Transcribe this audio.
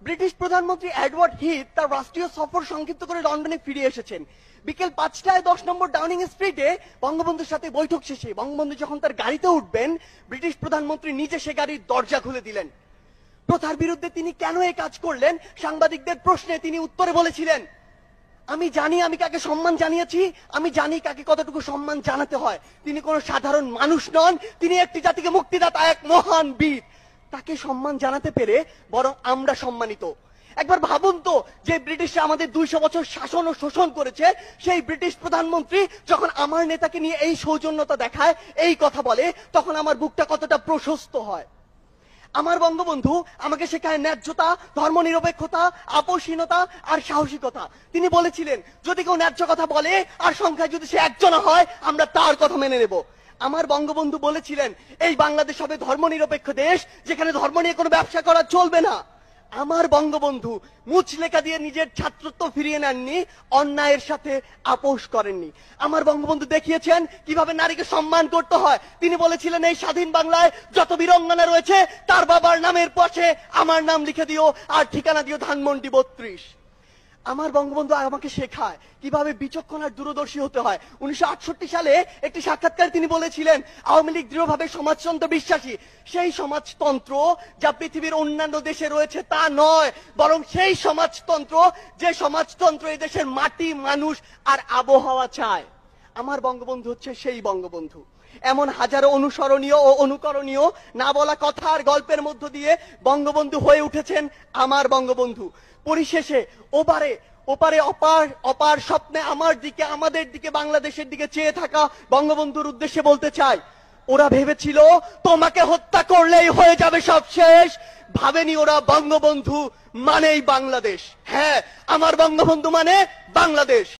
British প্রধানমন্ত্রী Edward Heath তার রাষ্ট্রীয় সফর সংক্ষিপ্ত করে লন্ডনে ফিরে এসেছেন। বিকেল 5টায় 10 নম্বর ডাউনিং স্ট্রিটে বঙ্গবন্ধুর সাথে বৈঠক শেষে বঙ্গবন্ধু যখন তার গাড়িতে উঠবেন, ব্রিটিশ প্রধানমন্ত্রী নিজে সে গাড়ির দরজা খুলে দিলেন। প্রথার বিরুদ্ধে তিনি কেন এই কাজ করলেন, সাংবাদিকদের প্রশ্নে তিনি উত্তরে বলেছিলেন, আমি জানি আমি কাকে সম্মান জানিয়েছি, আমি জানি কাকে কতটুকু সম্মান জানাতে হয়। তিনি কোনো সাধারণ মানুষ নন, তিনি একটি জাতিকে মুক্তিদাতা, এক মহান বীর। তাকে সম্মান জানাতে পেরে বরং আমরা সম্মানিত। একবার ভাবুন তো, যে ব্রিটিশরা আমাদের 200 বছর শাসন ও শোষণ করেছে, সেই ব্রিটিশ প্রধানমন্ত্রী যখন আমার নেতাকে নিয়ে এই সৌজন্যতা দেখায়, এই কথা বলে, তখন আমার বুকটা কতটা প্রশস্ত হয়। আমার বঙ্গবন্ধু আমাকে শেখায় ন্যায্যতা, ধর্মনিরপেক্ষতা, আপোষহীনতা আর সাহসিকতা। তিনি বলেছিলেন, যদি কেউ ন্যায্য কথা বলে আর সংখ্যায় যদি সে একজন হয়, আমরা তার কথা মেনে নেব। আমার বঙ্গবন্ধু বলেছিলেন, এই বাংলাদেশ হবে ধর্মনিরপেক্ষ দেশ, যেখানে ধর্ম নিয়ে কোনো ব্যবসা করা চলবে না। আমার বঙ্গবন্ধু মুচলেখা দিয়ে নিজের ছাত্রত্ব ফিরিয়ে নেননি, অন্যায়ের সাথে আপোষ করেননি। আমার বঙ্গবন্ধু দেখিয়েছেন কিভাবে নারীকে সম্মান করতে হয়। তিনি বলেছিলেন, এই স্বাধীন বাংলায় যত বীরঙ্গনা রয়েছে তার বাবার নামের পাশে আমার নাম লিখে দিও আর ঠিকানা দিও ধানমন্ডি 32। আমার বঙ্গবন্ধু আমাকে শেখায় কিভাবে বিচক্ষণ আর দূরদর্শী হতে হয়। 1968 সালে একটি সাক্ষাৎকারে তিনি বলেছিলেন, আওয়ামী লীগ দৃঢ়ভাবে সমাজতন্ত্র বিশ্বাসী। সেই সমাজতন্ত্র যা পৃথিবীর অন্যান্য দেশে রয়েছে তা নয়, বরং সেই সমাজতন্ত্র যে সমাজতন্ত্র এই দেশের মাটি, মানুষ আর আবহাওয়া চায়। আমার বঙ্গবন্ধু হচ্ছে সেই বঙ্গবন্ধু। এমন হাজারো অনুসরণীয় ও অনুকরণীয় না বলা কথা আর গল্পের মধ্য দিয়ে বঙ্গবন্ধু হয়ে উঠেছেন আমার বঙ্গবন্ধু। পরিশেষে ওপারে অপার স্বপ্নে আমার দিকে, আমাদের দিকে, বাংলাদেশের দিকে চেয়ে থাকা বঙ্গবন্ধুর উদ্দেশ্যে বলতে চাই, ওরা ভেবেছিল তোমাকে হত্যা করলেই হয়ে যাবে সব শেষ। ভাবেনি ওরা বঙ্গবন্ধু মানেই বাংলাদেশ। হ্যাঁ, আমার বঙ্গবন্ধু মানে বাংলাদেশ।